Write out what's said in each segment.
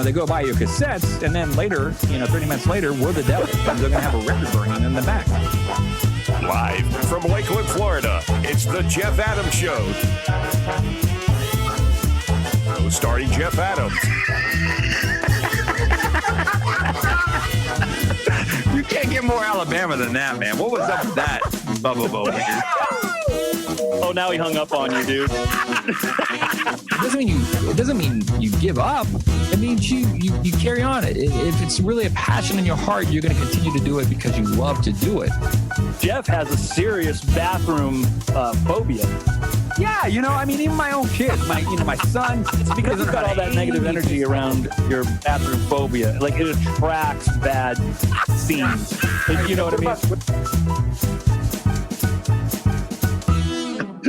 They go buy your cassettes, and then later, 30 minutes later, we're the devil, and they're going to have a record burning in the back. Live from Lakeland, Florida, it's the Jeff Adams Show. Starring Jeff Adams. You can't get more Alabama than that, man. What was up with that, Bubba Bo? Oh, now he hung up on you, dude. It doesn't mean you give up. It means you carry on. If it's really a passion in your heart, you're going to continue to do it because you love to do it. Jeff has a serious bathroom phobia. Yeah, even my own kids, my son. It's because you've got all that negative energy around your bathroom phobia. Like, it attracts bad scenes. You know what I mean?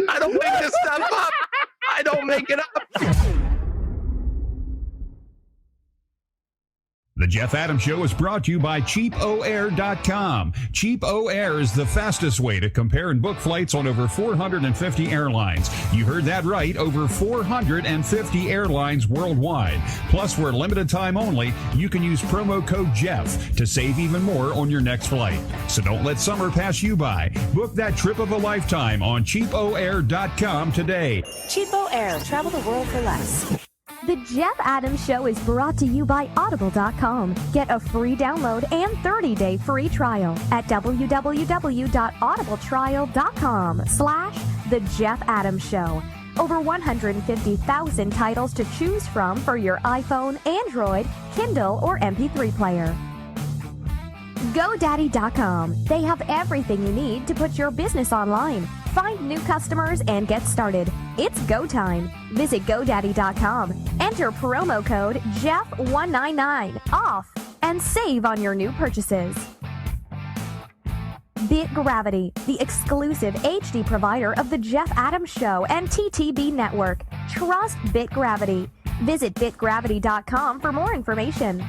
I don't make this stuff up. I don't make it up. The Jeff Adams Show is brought to you by CheapOair.com. CheapOair is the fastest way to compare and book flights on over 450 airlines. You heard that right, over 450 airlines worldwide. Plus, for a limited time only, you can use promo code Jeff to save even more on your next flight. So don't let summer pass you by. Book that trip of a lifetime on CheapOair.com today. CheapOair. Travel the world for less. The Jeff Adams Show is brought to you by Audible.com. Get a free download and 30-day free trial at www.audibletrial.com/The Jeff Adams Show. Over 150,000 titles to choose from for your iPhone, Android, Kindle, or MP3 player. GoDaddy.com. They have everything you need to put your business online. Find new customers and get started. It's go time. Visit GoDaddy.com. Enter promo code Jeff199 off and save on your new purchases. BitGravity, the exclusive HD provider of the Jeff Adams Show and TTB Network. Trust BitGravity. Visit BitGravity.com for more information.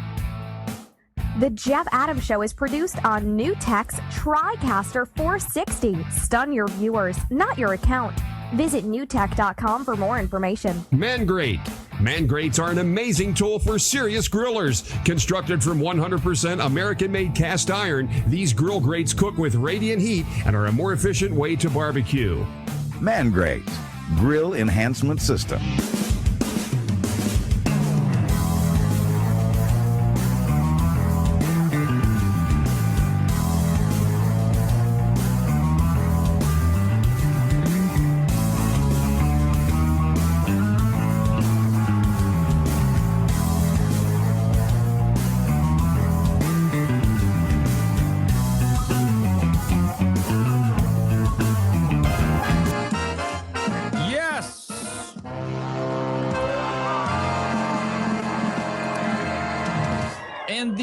The Jeff Adams Show is produced on NewTek's TriCaster 460. Stun your viewers, not your account. Visit NewTek.com for more information. Mangrate. Mangrates are an amazing tool for serious grillers. Constructed from 100% American-made cast iron, these grill grates cook with radiant heat and are a more efficient way to barbecue. Mangrate, grill enhancement system.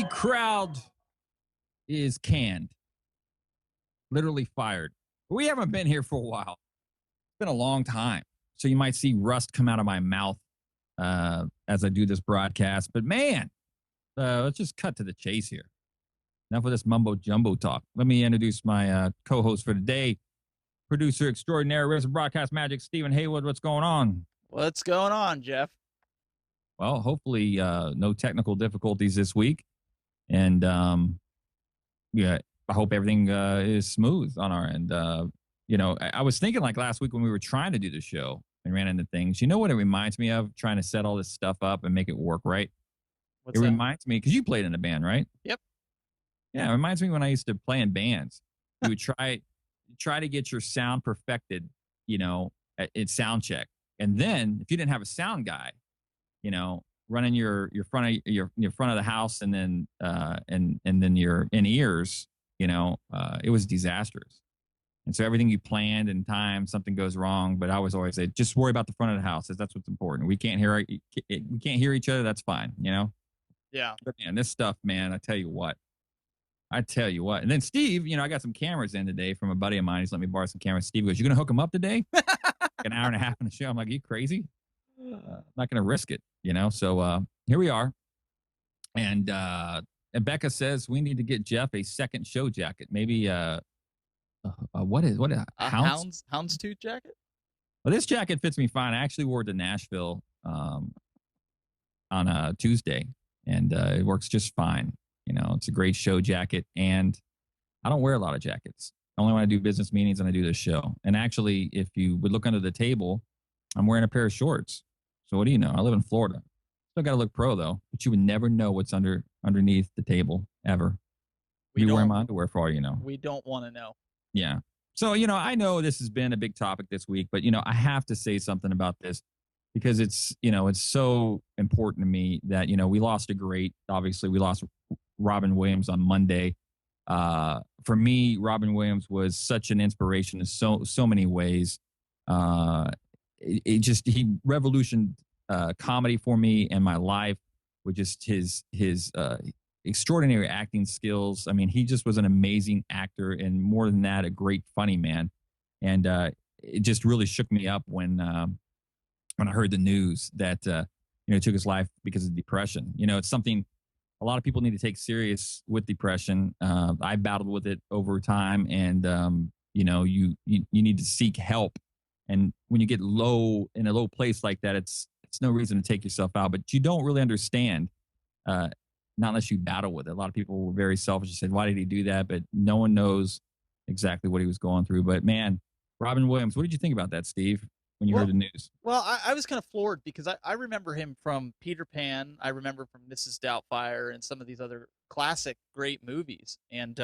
Crowd is canned, literally fired. We haven't been here for a while. It's been a long time, so you might see rust come out of my mouth as I do this broadcast. But man, let's just cut to the chase here. Enough of this mumbo jumbo talk. Let me introduce my co-host for today, producer extraordinaire, Rivers of Broadcast Magic, Stephen Heywood. What's going on? What's going on, Jeff? Well, hopefully no technical difficulties this week. And, yeah, I hope everything is smooth on our end. I was thinking like last week when we were trying to do the show and ran into things, you know what it reminds me of? Trying to set all this stuff up and make it work right. What's that? Reminds me, because you played in a band, right? Yep. Yeah, it reminds me when I used to play in bands. You would try to get your sound perfected, at sound check. And then if you didn't have a sound guy, running your front of the house and then your in ears, it was disastrous. And so everything you planned in time, something goes wrong. But I was always say, just worry about the front of the house. That's what's important. We can't hear each other. That's fine. Yeah. But man, this stuff, man, I tell you what. And then Steve, I got some cameras in today from a buddy of mine. He's let me borrow some cameras. Steve goes, "You gonna hook them up today?" An hour and a half in the show. I'm like, "Are you crazy?" not going to risk it, So here we are. And Becca says we need to get Jeff a second show jacket. Maybe what a houndstooth jacket? Well, this jacket fits me fine. I actually wore it to Nashville on a Tuesday, and it works just fine. It's a great show jacket, and I don't wear a lot of jackets. Only when I do business meetings and I do this show. And actually, if you would look under the table, I'm wearing a pair of shorts. So what do you know? I live in Florida. Still got to look pro, though. But you would never know what's underneath the table, ever. You wear my underwear for all you know. We don't want to know. Yeah. So, I know this has been a big topic this week, but, I have to say something about this because it's so important to me that, we lost a great, obviously we lost Robin Williams on Monday. For me, Robin Williams was such an inspiration in so many ways. He revolutioned comedy for me and my life with just his extraordinary acting skills. I mean, he just was an amazing actor, and more than that, a great funny man. And it just really shook me up when I heard the news that he took his life because of depression. It's something a lot of people need to take serious with depression. I battled with it over time, and you need to seek help. And when you get low in a low place like that, it's no reason to take yourself out. But you don't really understand, not unless you battle with it. A lot of people were very selfish and said, "Why did he do that?" But no one knows exactly what he was going through. But man, Robin Williams, what did you think about that, Steve, when you heard the news? Well, I was kind of floored because I remember him from Peter Pan. I remember from Mrs. Doubtfire and some of these other classic great movies. And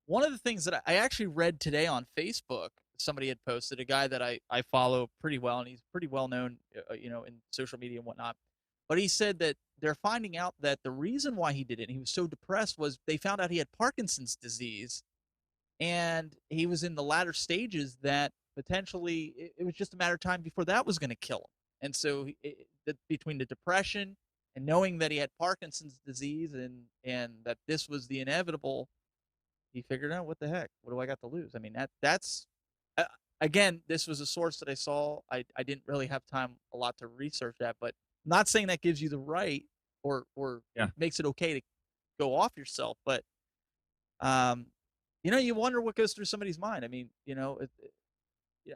one of the things that I actually read today on Facebook, somebody had posted, a guy that I follow pretty well, and he's pretty well known, in social media and whatnot. But he said that they're finding out that the reason why he did it, and he was so depressed, was they found out he had Parkinson's disease, and he was in the latter stages that potentially it was just a matter of time before that was going to kill him. And so between the depression and knowing that he had Parkinson's disease and that this was the inevitable, he figured out, what the heck, what do I got to lose? I mean, that's again, this was a source that I saw. I didn't really have time a lot to research that, but I'm not saying that gives you the right or makes it okay to go off yourself. But, you wonder what goes through somebody's mind. I mean,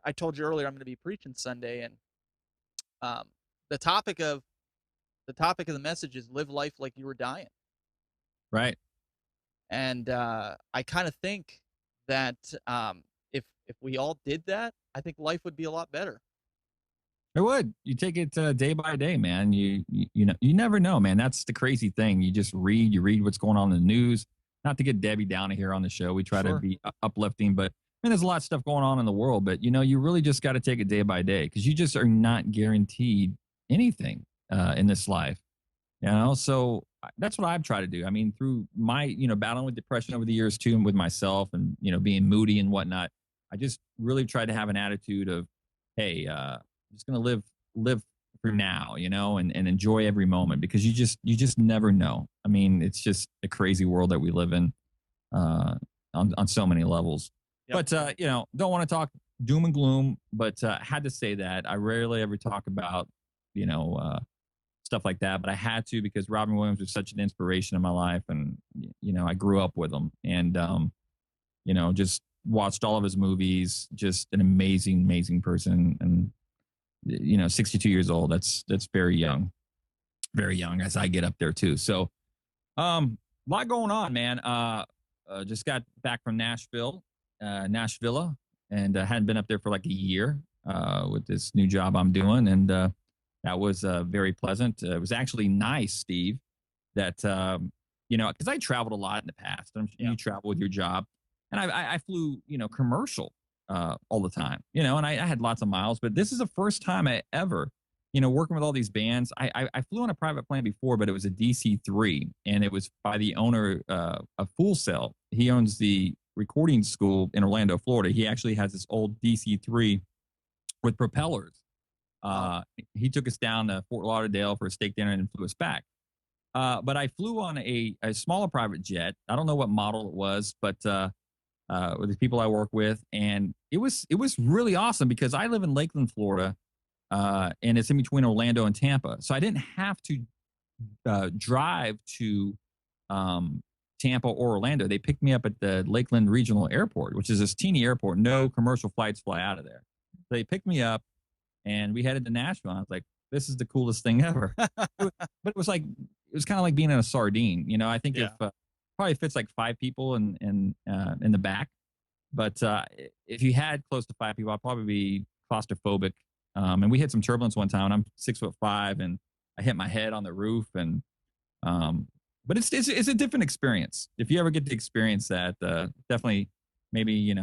I told you earlier I'm going to be preaching Sunday, and the topic of the message is live life like you were dying. Right. And I kind of think that if we all did that, I think life would be a lot better. It would. You take it day by day, man. You never know, man. That's the crazy thing. You just read what's going on in the news. Not to get Debbie Downer here on the show. We try to be uplifting, but there's a lot of stuff going on in the world. But you really just got to take it day by day, because you just are not guaranteed anything in this life. So that's what I've tried to do. I mean, through my battling with depression over the years too, and with myself, and being moody and whatnot, I just really tried to have an attitude of, hey, I'm just gonna live for now, and enjoy every moment, because you just never know. I mean, it's just a crazy world that we live in on so many levels. Yep. But don't want to talk doom and gloom, but had to say that. I rarely ever talk about stuff like that, but I had to, because Robin Williams was such an inspiration in my life, and I grew up with him, and just watched all of his movies. Just an amazing person, and 62 years old. That's very young as I get up there too. So a lot going on, man. Just got back from Nashville, and hadn't been up there for like a year with this new job I'm doing, and that was very pleasant. It was actually nice, Steve, that because I traveled a lot in the past. You travel with your job, and I flew commercial all the time, and I had lots of miles. But this is the first time I ever, working with all these bands. I flew on a private plane before, but it was a DC-3, and it was by the owner of Full Sail. He owns the recording school in Orlando, Florida. He actually has this old DC-3 with propellers. He took us down to Fort Lauderdale for a steak dinner and flew us back. But I flew on a smaller private jet. I don't know what model it was, but with the people I work with, and it was really awesome, because I live in Lakeland, Florida, and it's in between Orlando and Tampa. So I didn't have to drive to Tampa or Orlando. They picked me up at the Lakeland Regional Airport, which is this teeny airport. No commercial flights fly out of there. They picked me up, and we headed to Nashville. I was like, this is the coolest thing ever. But it was kind of like being in a sardine. You know, I think if probably fits like 5 people in the back. But if you had close to 5 people, I'd probably be claustrophobic. And we hit some turbulence one time, and I'm 6'5", and I hit my head on the roof. And but it's a different experience. If you ever get to experience that, definitely maybe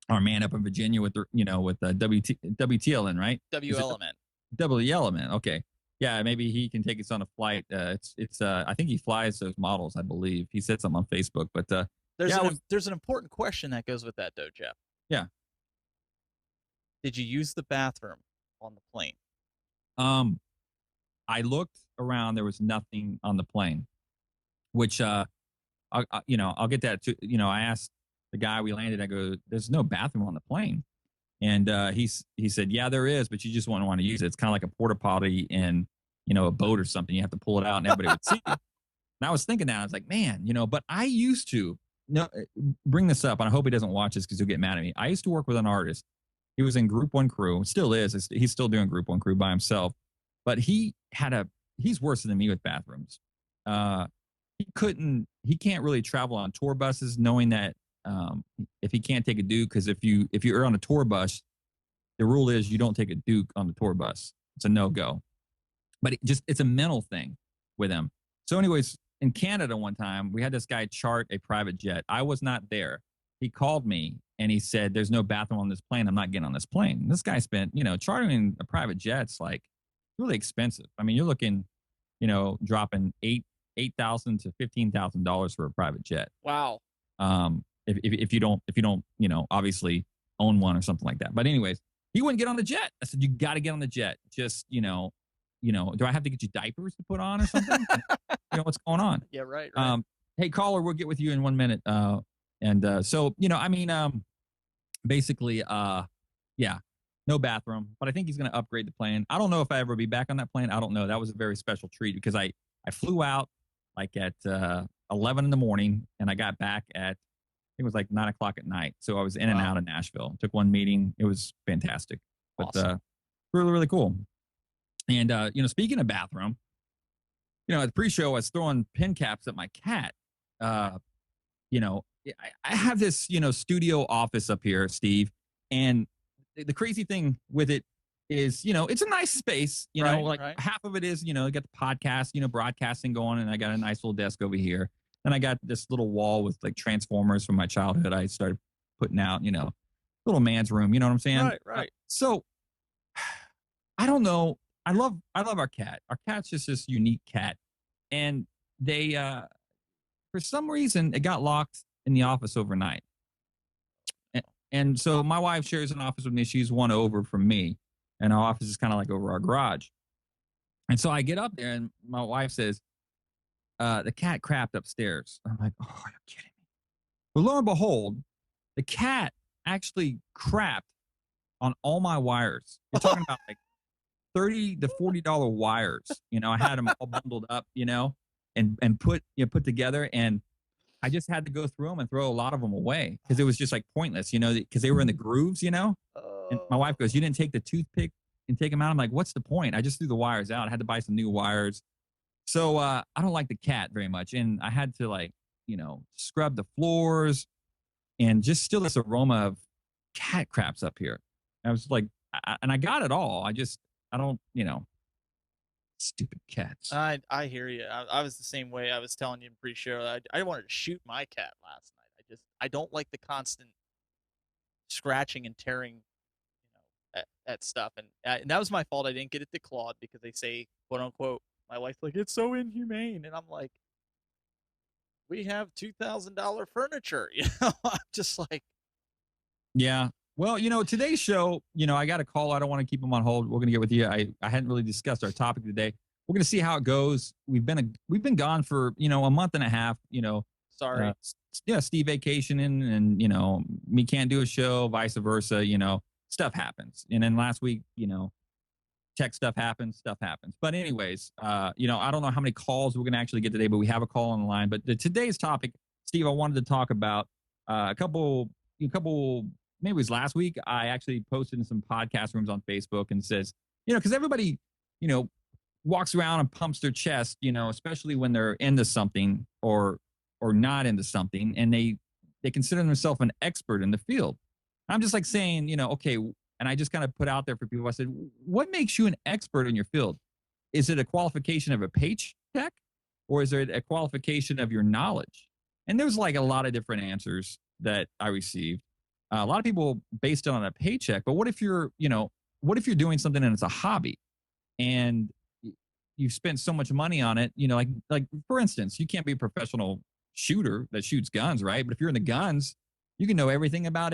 our man up in Virginia with WTLN, right? W Element. W Element. Okay. Yeah, maybe he can take us on a flight. It's I think he flies those models, I believe. He said something on Facebook, but there's an important question that goes with that, though, Jeff. Yeah. Did you use the bathroom on the plane? I looked around. There was nothing on the plane, which I'll get that too. I asked the guy we landed. I go, "There's no bathroom on the plane," and he said, "Yeah, there is, but you just wouldn't want to use it. It's kind of like a porta potty in a boat or something. You have to pull it out, and everybody would see it." And I was thinking that I was like, "Man, but I used to bring this up, and I hope he doesn't watch this because he'll get mad at me. I used to work with an artist. He was in Group 1 crew, still is. He's still doing Group 1 crew by himself, but he's worse than me with bathrooms. He can't really travel on tour buses, knowing that if he can't take a Duke, because if you're on a tour bus, the rule is you don't take a Duke on the tour bus. It's a no-go. But it's a mental thing with him. So anyways, in Canada one time, we had this guy chart a private jet. I was not there. He called me and he said, "There's no bathroom on this plane. I'm not getting on this plane." And this guy spent, chartering a private jet's like really expensive. I mean, you're looking, dropping $8,000 to $15,000 for a private jet. Wow. If you don't, obviously own one or something like that. But anyways, he wouldn't get on the jet. I said, "You got to get on the jet. Just, do I have to get you diapers to put on or something?" What's going on? Yeah, right. Hey, caller, we'll get with you in 1 minute. Basically, no bathroom, but I think he's going to upgrade the plane. I don't know if I ever be back on that plane. I don't know. That was a very special treat because I flew out like at 11 in the morning and I got back at, I think it was like 9 o'clock at night. So I was in and out of Nashville. Took one meeting. It was fantastic, but awesome. Really, really cool. And, speaking of bathroom, at the pre-show, I was throwing pin caps at my cat. I have this, studio office up here, Steve. And the crazy thing with it is, it's a nice space, right. Half of it is, I got the podcast, broadcasting going, and I got a nice little desk over here. Then I got this little wall with like Transformers from my childhood. I started putting out, little man's room, you know what I'm saying? Right. So I don't know. I love our cat. Our cat's just this unique cat. And they, for some reason, it got locked in the office overnight. And so my wife shares an office with me. She's one over from me. And our office is kind of like over our garage. And so I get up there and my wife says, "The cat crapped upstairs." I'm like, "Oh, you're kidding me." But lo and behold, the cat actually crapped on all my wires. You're talking about like $30 to $40 wires. I had them all bundled up, and put together. And I just had to go through them and throw a lot of them away because it was just like pointless, because they were in the grooves, And my wife goes, "You didn't take the toothpick and take them out?" I'm like, "What's the point? I just threw the wires out. I had to buy some new wires." So I don't like the cat very much. And I had to scrub the floors and just still this aroma of cat craps up here. I was like, and I got it all. I don't, stupid cats. I hear you. I was the same way. I was telling you in pre-show. I wanted to shoot my cat last night. I don't like the constant scratching and tearing, at stuff. And that was my fault. I didn't get it declawed because they say, quote unquote, my wife's like, "It's so inhumane," and I'm like, "We have $2,000 furniture." I'm just like, yeah. Well, today's show, I got a call. I don't want to keep them on hold. We're going to get with you. I hadn't really discussed our topic today. We're going to see how it goes. We've been gone for, a month and a half, sorry. Steve vacationing and, me can't do a show, vice versa, stuff happens. And then last week, tech stuff happens. But anyways, I don't know how many calls we're going to actually get today, but we have a call on the line. But today's topic, Steve, I wanted to talk about a couple, maybe it was last week. I actually posted in some podcast rooms on Facebook and says, because everybody, walks around and pumps their chest, especially when they're into something or not into something, and they consider themselves an expert in the field. I'm just like saying, okay, and I just kind of put out there for people. I said, what makes you an expert in your field? Is it a qualification of a paycheck, or is it a qualification of your knowledge? And there's like a lot of different answers that I received. A lot of people based it on a paycheck, but what if you're doing something and it's a hobby, and you've spent so much money on it, like for instance, you can't be a professional shooter that shoots guns, right? But if you're in the guns, you can know everything about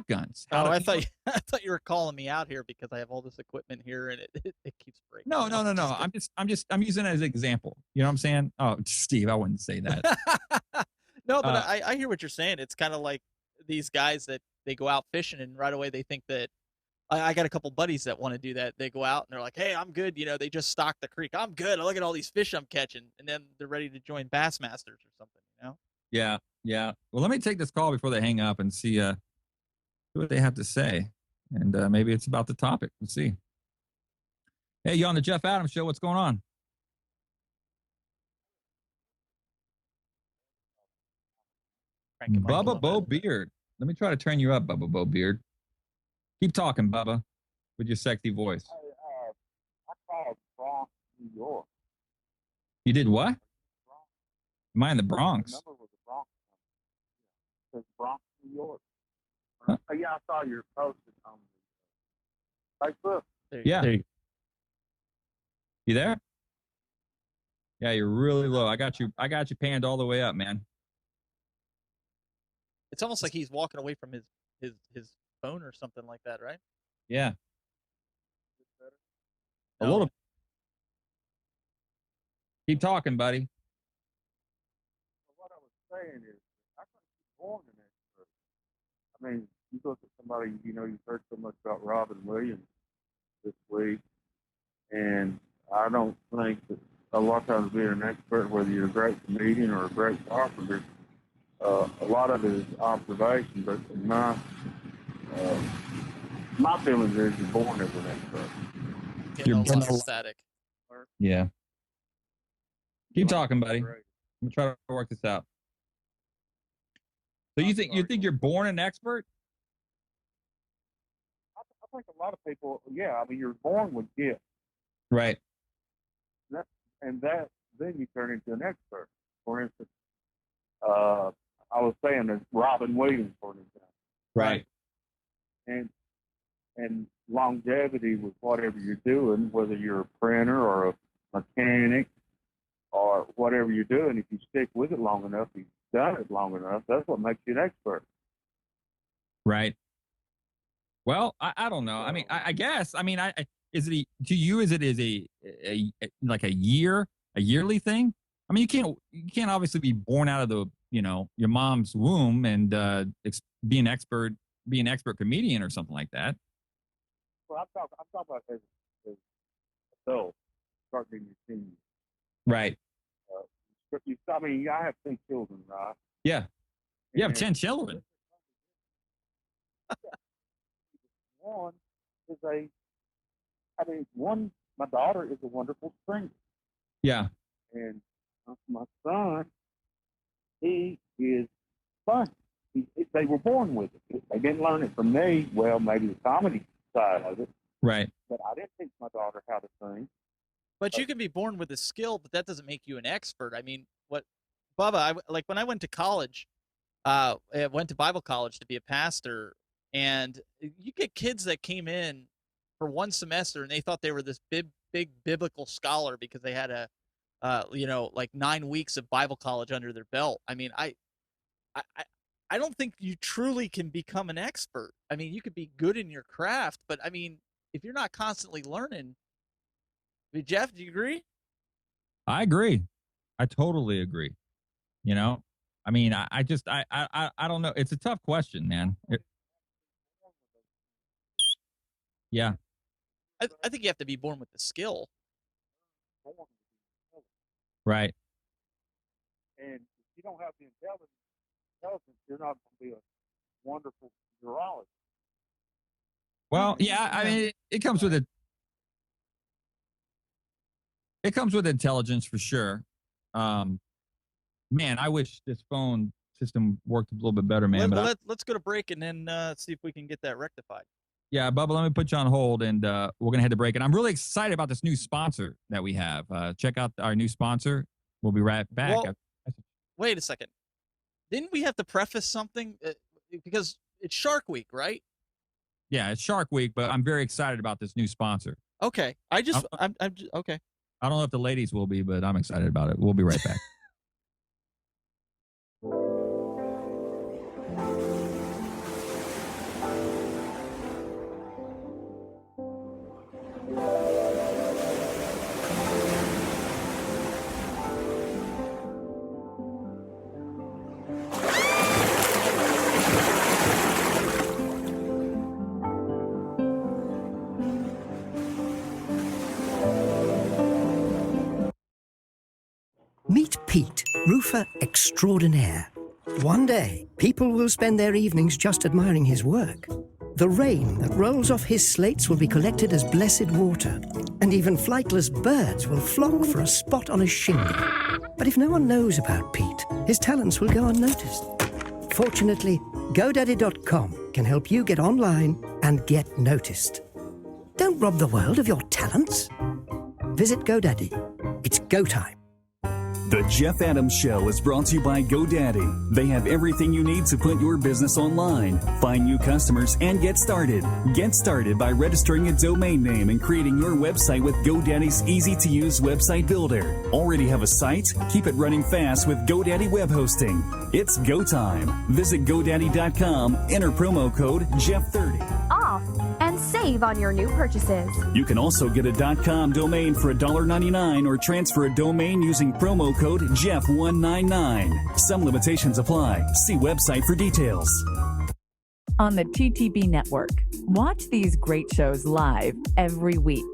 guns. I thought you were calling me out here because I have all this equipment here and it keeps breaking. No. I'm using it as an example. You know what I'm saying? Oh, Steve, I wouldn't say that. No, but I hear what you're saying. It's kind of like these guys that they go out fishing and right away they think that I got a couple buddies that want to do that. They go out and they're like, hey, I'm good. They just stocked the creek. I'm good. Look at all these fish I'm catching. And then they're ready to join Bassmasters or something, Yeah. Well, let me take this call before they hang up and see what they have to say. And maybe it's about the topic. Let's see. Hey, you on the Jeff Adams Show. What's going on? Bubba Bo Beard. Let me try to turn you up, Bubba Bo Beard. Keep talking, Bubba, with your sexy voice. I called Bronx, New York. You did what? Am I in the Bronx? The number was the Bronx. It says Bronx, New York. Huh? Yeah, I saw your post on Facebook. Yeah. You there? Yeah, you're really low. I got you panned all the way up, man. It's almost like he's walking away from his phone or something like that, right? Yeah. A little. Keep talking, buddy. What I was saying is, I couldn't be born an expert. I mean, you look at somebody, you've heard so much about Robin Williams this week, and I don't think that a lot of times being an expert, whether you're a great comedian or a great carpenter, a lot of it is observation, but my feeling is you're born as an expert. You're born static. Yeah. Keep talking, buddy. I'm gonna try to work this out. So you think you're born an expert? I think a lot of people, you're born with gifts. Right. Then you turn into an expert. For instance, I was saying that Robin Williams, for example. Right. And longevity with whatever you're doing, whether you're a printer or a mechanic or whatever you're doing, if you stick with it long enough, you've done it long enough, that's what makes you an expert. Right. Well, I don't know. I mean, I guess. I mean, is it to you? Is it a like a yearly thing? I mean, you can't obviously be born out of the your mom's womb and be an expert comedian or something like that. Well, I'm talking about as adult, starting in your teens. Right. I have 10 children, right? Yeah. You have 10 children. One is my daughter is a wonderful singer. Yeah. And my son, he is funny. They were born with it. They didn't learn it from me. Well, maybe the comedy side of it. Right. But I didn't teach my daughter how to sing. But you can be born with a skill, but that doesn't make you an expert. I mean, Bubba, when I went to college, I went to Bible college to be a pastor, and you get kids that came in for one semester and they thought they were this big biblical scholar because they had 9 weeks of Bible college under their belt. I mean, I don't think you truly can become an expert. I mean, you could be good in your craft, but I mean, if you're not constantly learning, I mean, Jeff, do you agree? I agree. I totally agree. I mean, I don't know. It's a tough question, man. Yeah. I think you have to be born with the skill. Right. And if you don't have the intelligence, you're not going to be a wonderful urologist. Well, yeah. I mean, it comes with it. It comes with intelligence for sure. Man, I wish this phone system worked a little bit better, man. Let's go to break and then see if we can get that rectified. Yeah, Bubba, let me put you on hold, and we're going to head to break. And I'm really excited about this new sponsor that we have. Check out our new sponsor. We'll be right back. Well, wait a second. Didn't we have to preface something? Because it's Shark Week, right? Yeah, it's Shark Week, but I'm very excited about this new sponsor. Okay. I'm okay. I don't know if the ladies will be, but I'm excited about it. We'll be right back. Meet Pete, roofer extraordinaire. One day, people will spend their evenings just admiring his work. The rain that rolls off his slates will be collected as blessed water, and even flightless birds will flock for a spot on a shingle. But if no one knows about Pete, his talents will go unnoticed. Fortunately, GoDaddy.com can help you get online and get noticed. Don't rob the world of your talents. Visit GoDaddy. It's go time. The Jeff Adams Show is brought to you by GoDaddy. They have everything you need to put your business online, find new customers, and get started. Get started by registering a domain name and creating your website with GoDaddy's easy-to-use website builder. Already have a site? Keep it running fast with GoDaddy Web Hosting. It's go time. Visit GoDaddy.com, enter promo code Jeff30. Off and save on your new purchases. You can also get a .com domain for $1.99 or transfer a domain using promo code Jeff199. Some limitations apply. See website for details. On the TTB network, watch these great shows live every week.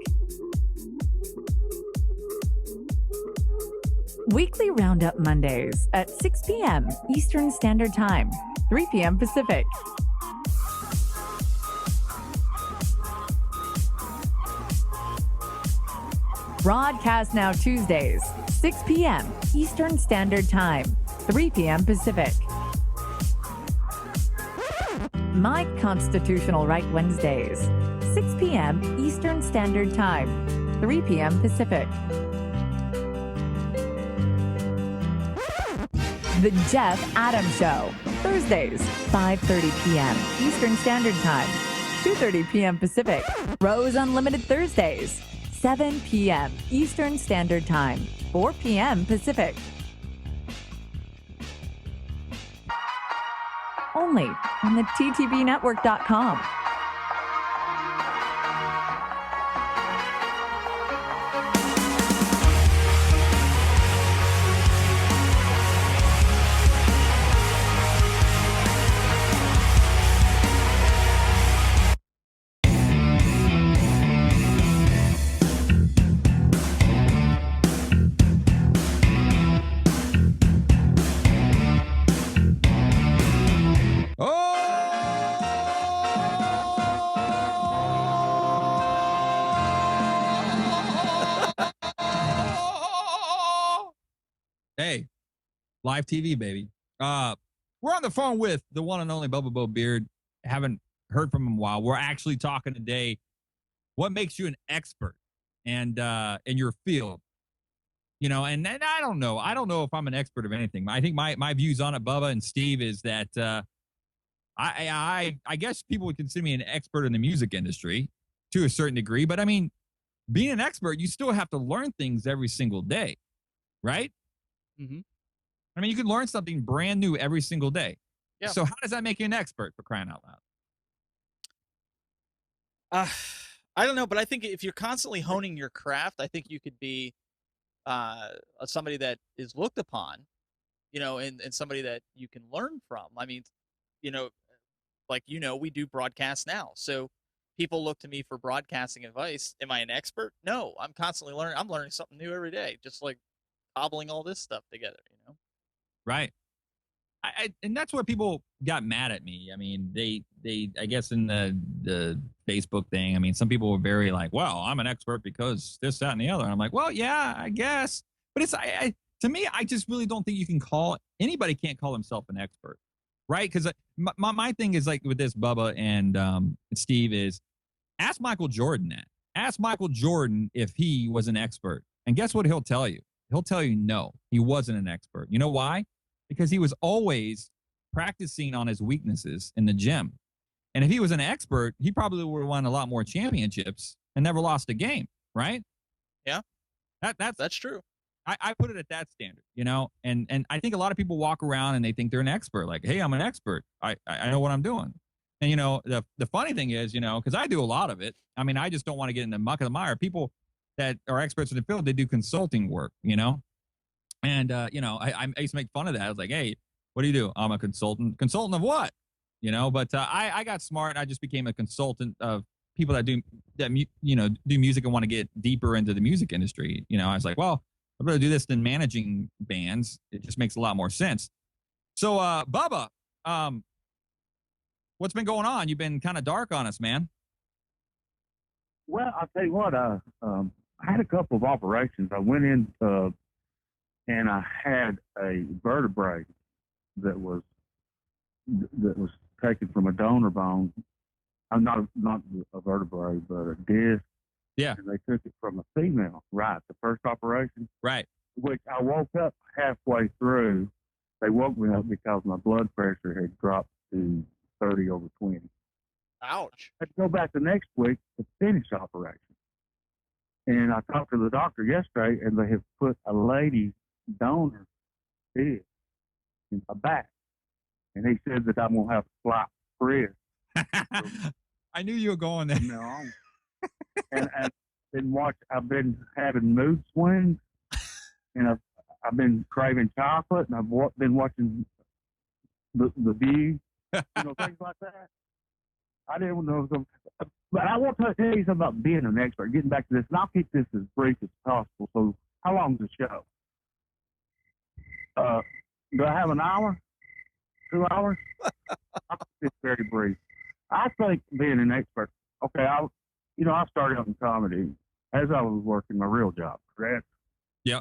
Weekly Roundup Mondays at 6 p.m. Eastern Standard Time, 3 p.m. Pacific. Broadcast Now Tuesdays, 6 p.m. Eastern Standard Time, 3 p.m. Pacific. My Constitutional Right Wednesdays, 6 p.m. Eastern Standard Time, 3 p.m. Pacific. The Jeff Adams Show, Thursdays, 5:30 p.m. Eastern Standard Time, 2:30 p.m. Pacific. Rose Unlimited Thursdays, 7 p.m. Eastern Standard Time, 4 p.m. Pacific. Only on the ttbnetwork.com. Hey, live TV, baby. We're on the phone with the one and only Bubba Bo Beard. Haven't heard from him in a while. We're actually talking today. What makes you an expert and in your field? You know, and I don't know. I don't know if I'm an expert of anything. I think my views on it, Bubba and Steve, is that I guess people would consider me an expert in the music industry to a certain degree. But I mean, being an expert, you still have to learn things every single day, right? Mm-hmm. I mean, you can learn something brand new every single day. Yeah. So how does that make you an expert, for crying out loud? I don't know, but I think if you're constantly honing your craft, I think you could be somebody that is looked upon, you know, and somebody that you can learn from. I mean, you know, like, you know, we do broadcast now. So people look to me for broadcasting advice. Am I an expert? No, I'm constantly learning. I'm learning something new every day, just like cobbling all this stuff together, you know? Right. And that's where people got mad at me. I mean, they I guess in the Facebook thing, I mean, some people were very like, well, I'm an expert because this, that, and the other. And I'm like, well, yeah, I guess. But it's, to me, I just really don't think you can anybody can't call himself an expert. Right. Because my thing is like with this Bubba and Steve is ask Michael Jordan that. Ask Michael Jordan if he was an expert. And guess what he'll tell you? He'll tell you no, he wasn't an expert. You know why? Because he was always practicing on his weaknesses in the gym. And if he was an expert, he probably would have won a lot more championships and never lost a game, right? Yeah. That's true. I put it at that standard, you know? And I think a lot of people walk around and they think they're an expert. Like, hey, I'm an expert. I know what I'm doing. And, you know, the funny thing is, you know, because I do a lot of it. I mean, I just don't want to get in the muck of the mire. People that are experts in the field, they do consulting work, you know? And, you know, I used to make fun of that. I was like, hey, what do you do? I'm a consultant. Consultant of what? You know, but I got smart. I just became a consultant of people that do music and want to get deeper into the music industry. You know, I was like, well, I'd rather do this than managing bands. It just makes a lot more sense. So, Bubba, what's been going on? You've been kind of dark on us, man. Well, I'll tell you what, I had a couple of operations. I went in and I had a vertebrae that was taken from a donor bone. I'm not a vertebrae, but a disc. Yeah. And they took it from a female, right? The first operation. Right. Which I woke up halfway through. They woke me up because my blood pressure had dropped to 30/20. Ouch. I had to go back the next week to finish the operation. And I talked to the doctor yesterday, and they have put a lady donor disc in my back. And he said that I'm going to have a slight wrist. I knew you were going there. No. And I've been having mood swings, and I've been craving chocolate, and I've been watching the View, things like that. I didn't know. But I want to tell you something about being an expert, getting back to this, and I'll keep this as brief as possible. So how long is the show? Do I have an hour? 2 hours? I'll keep this very brief. I think being an expert, okay, I started out in comedy as I was working my real job, correct? Yeah.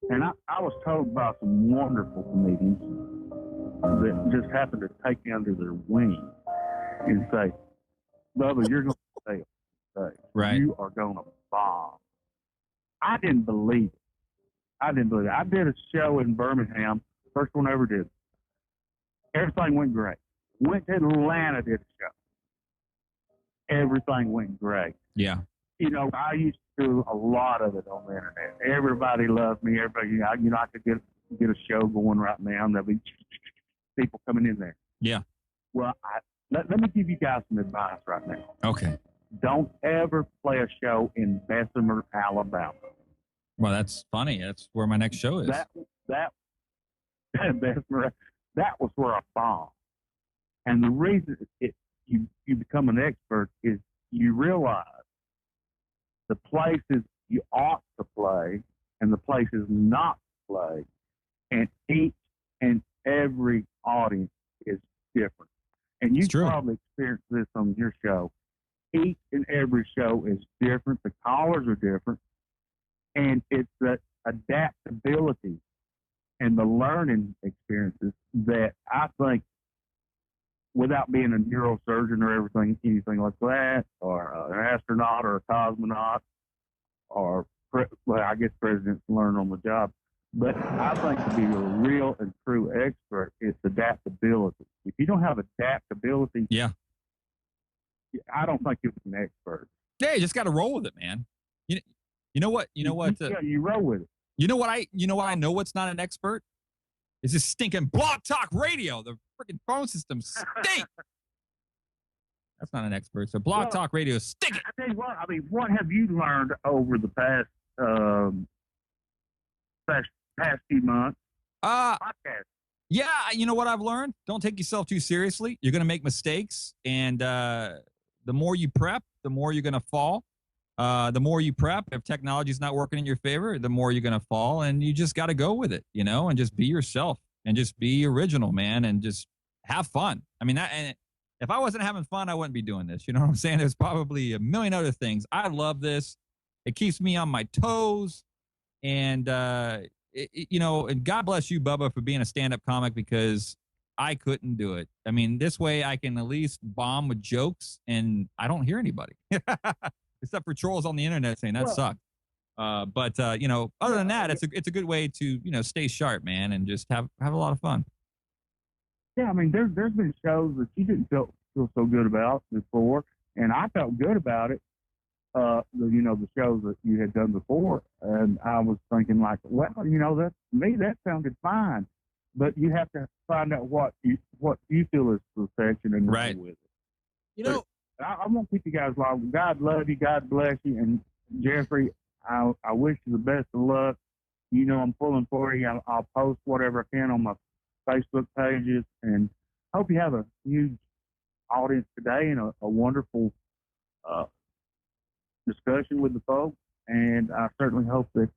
And I was told by some wonderful comedians that just happened to take me under their wing and say, Bubba, you're going to fail today. Right. You are going to bomb. I didn't believe it. I did a show in Birmingham, first one I ever did. Everything went great. Went to Atlanta, did a show. Everything went great. Yeah. You know, I used to do a lot of it on the internet. Everybody loved me. Everybody, I could get a show going right now, and there'll be people coming in there. Yeah. Well, let me give you guys some advice right now. Okay. Don't ever play a show in Bessemer, Alabama. Well, that's funny. That's where my next show is. That Bessemer, that was where I bombed. And the reason you become an expert is you realize the places you ought to play and the places not to play, and each and every audience is different. And you probably experienced this on your show. Each and every show is different. The callers are different. And it's the adaptability and the learning experiences that I think, without being a neurosurgeon or anything like that, or an astronaut or a cosmonaut, or, well, I guess presidents learn on the job. But I think to be a real and true expert, it's adaptability. If you don't have adaptability, yeah, I don't think you're an expert. Yeah, you just got to roll with it, man. You know what? Yeah, you roll with it. You know what I know what's not an expert? Is this stinking Blog Talk Radio. The freaking phone system stink. That's not an expert. So Blog Talk Radio stink it. I tell you what, I mean, what have you learned over the past few months? Podcast. Yeah, you know what I've learned? Don't take yourself too seriously. You're going to make mistakes, and the more you prep, the more you're going to fall. The more you prep, if technology's not working in your favor, the more you're going to fall. And you just got to go with it, and just be yourself and just be original, man, and just have fun. I mean, and if I wasn't having fun, I wouldn't be doing this. You know what I'm saying? There's probably a million other things. I love this. It keeps me on my toes. And, and God bless you, Bubba, for being a stand-up comic, because I couldn't do it. I mean, this way I can at least bomb with jokes and I don't hear anybody except for trolls on the internet saying that sucked. But other than that, it's a good way to, stay sharp, man, and just have a lot of fun. Yeah, I mean, there's been shows that you didn't feel so good about before, and I felt good about it. The shows that you had done before, and I was thinking like, well, that sounded fine, but you have to find out what you feel is perfection and right with it. I won't keep you guys long. God love you, God bless you, and Jeffrey, I wish you the best of luck. I'm pulling for you. I'll post whatever I can on my Facebook pages, and hope you have a huge audience today and a wonderful discussion with the folks. And I certainly hope that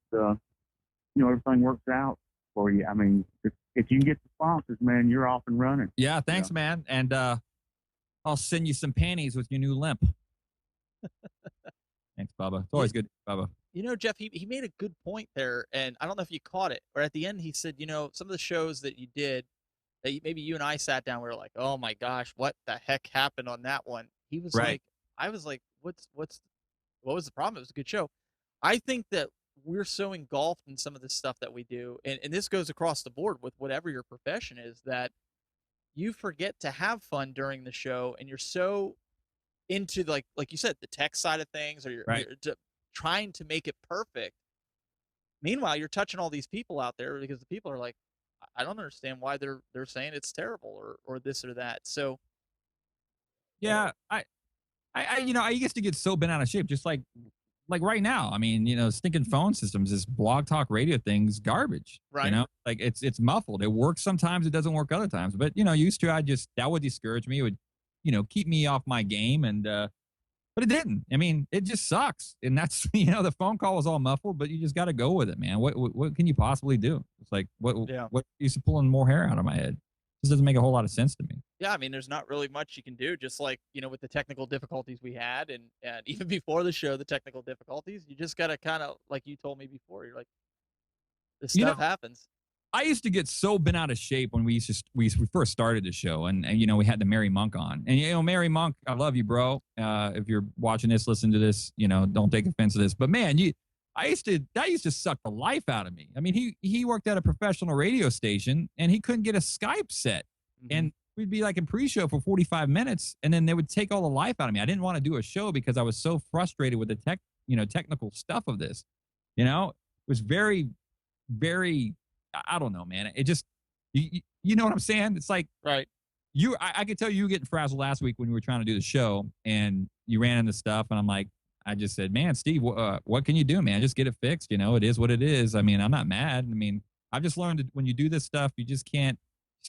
everything works out for you. I mean, if you can get the sponsors, man, you're off and running. Yeah, thanks, man. And I'll send you some panties with your new limp. Thanks, Bubba. It's always good, Bubba. Jeff, he made a good point there, and I don't know if you caught it, or at the end he said, some of the shows that you did, that maybe you and I sat down, we were like, oh my gosh, what the heck happened on that one? He was right. like, I was like, what was the problem? It was a good show. I think that we're so engulfed in some of the stuff that we do, and this goes across the board with whatever your profession is, that you forget to have fun during the show, and you're so into, like you said, the tech side of things, or you're trying to make it perfect. Meanwhile, you're touching all these people out there, because the people are like, I don't understand why they're saying it's terrible or this or that. So yeah, I used to get so bent out of shape, just like right now. I mean, stinking phone systems, this blog talk radio thing's garbage. Right. Like it's muffled. It works sometimes, it doesn't work other times. But used to, that would discourage me. It would, keep me off my game, and but it didn't. I mean, it just sucks. And that's, the phone call was all muffled, but you just got to go with it, man. What can you possibly do? It's like, what used to pulling more hair out of my head? This doesn't make a whole lot of sense to me. Yeah, I mean, there's not really much you can do, just like, with the technical difficulties we had, and even before the show, the technical difficulties, you just got to kind of, like you told me before, you're like, this stuff happens. I used to get so bent out of shape when we first started the show, and we had the Mary Monk on, and Mary Monk, I love you, bro. If you're watching this, listen to this, don't take offense to this, but man, that used to suck the life out of me. I mean, he worked at a professional radio station, and he couldn't get a Skype set, and we'd be like in pre-show for 45 minutes, and then they would take all the life out of me. I didn't want to do a show because I was so frustrated with the technical stuff of this. It was very, very, I don't know, man. It just, you know what I'm saying? It's like, right. I could tell you were getting frazzled last week when we were trying to do the show, and you ran into stuff, and I'm like, I just said, man, Steve, what can you do, man? Just get it fixed. It is what it is. I mean, I'm not mad. I mean, I've just learned that when you do this stuff, you just can't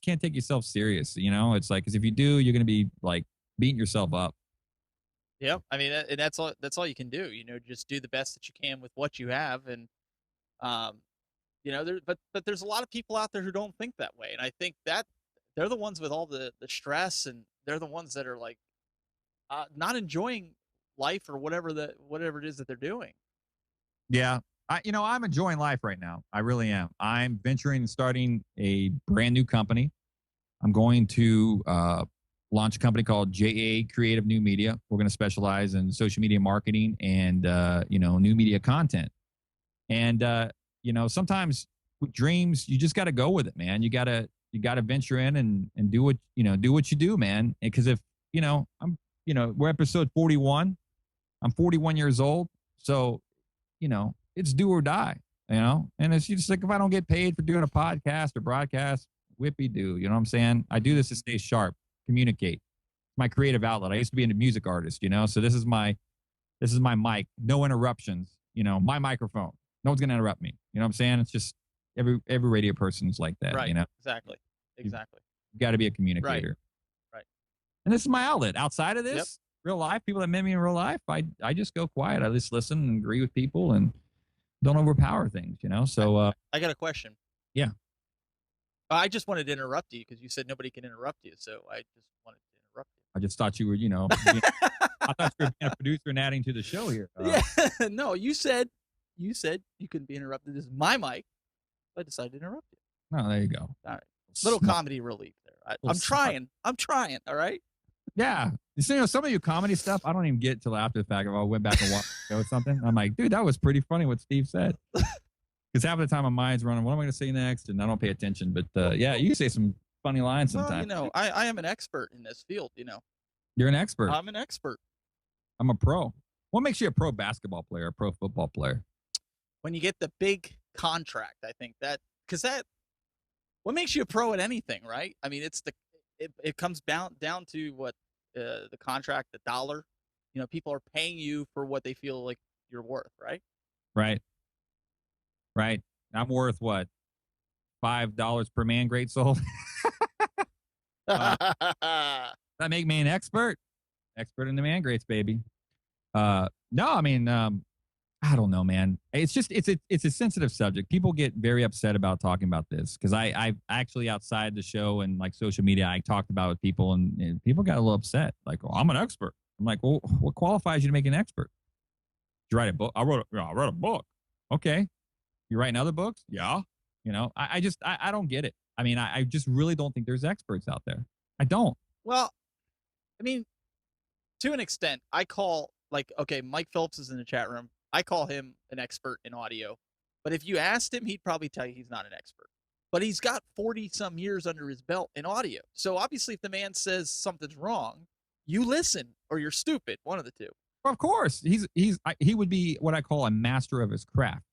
take yourself serious. It's like, because if you do, you're going to be like beating yourself up. Yeah. I mean, and that's all you can do, just do the best that you can with what you have. And, but there's a lot of people out there who don't think that way. And I think that they're the ones with all the stress, and they're the ones that are like, not enjoying life or whatever it is that they're doing. Yeah. I'm enjoying life right now. I really am. I'm venturing and starting a brand new company. I'm going to launch a company called JA Creative New Media. We're going to specialize in social media marketing and, new media content. And, sometimes with dreams, you just got to go with it, man. You got to venture in and do what you do, man. Because if, we're episode 41. I'm 41 years old. So, it's do or die, and it's just like, if I don't get paid for doing a podcast or broadcast, whippy do, you know what I'm saying? I do this to stay sharp, communicate. My creative outlet. I used to be a music artist, so this is my mic, no interruptions, my microphone. No one's going to interrupt me. You know what I'm saying? It's just every radio person's like that, right. Exactly. You got to be a communicator. Right. And this is my outlet. Outside of this, real life, people that met me in real life, I just go quiet. I just listen and agree with people and don't overpower things, you know? So, I got a question. Yeah. I just wanted to interrupt you because you said nobody can interrupt you. So I just wanted to interrupt you. I just thought you were, I thought you were being a producer and adding to the show here. Yeah. No, you said you couldn't be interrupted. This is my mic. I decided to interrupt you. No, there you go. All right. Little comedy relief there. I'm trying. All right. Yeah. Some of your comedy stuff, I don't even get till after the fact. If I went back and watched the show or something, I'm like, dude, that was pretty funny what Steve said. Because half of the time my mind's running, what am I going to say next? And I don't pay attention. But yeah, you say some funny lines sometimes. Well, I am an expert in this field, You're an expert. I'm an expert. I'm a pro. What makes you a pro basketball player, a pro football player? When you get the big contract, I think what makes you a pro at anything, right? I mean, it comes down to what the contract, the dollar. People are paying you for what they feel like you're worth, right? Right. I'm worth what? $5 per man great soul. That make me an expert in the man greats, baby. No, I mean, I don't know, man. It's just it's a sensitive subject. People get very upset about talking about this because I actually outside the show and like social media, I talked about it with people and people got a little upset. Like, oh, I'm an expert. I'm like, well, what qualifies you to make an expert? Did you write a book? I wrote a book. Okay. You writing other books? Yeah. I don't get it. I mean, I just really don't think there's experts out there. I don't. Well, I mean, to an extent, I call Mike Phillips is in the chat room. I call him an expert in audio. But if you asked him, he'd probably tell you he's not an expert. But he's got 40-some years under his belt in audio. So obviously, if the man says something's wrong, you listen or you're stupid. One of the two. Well, of course. He would be what I call a master of his craft.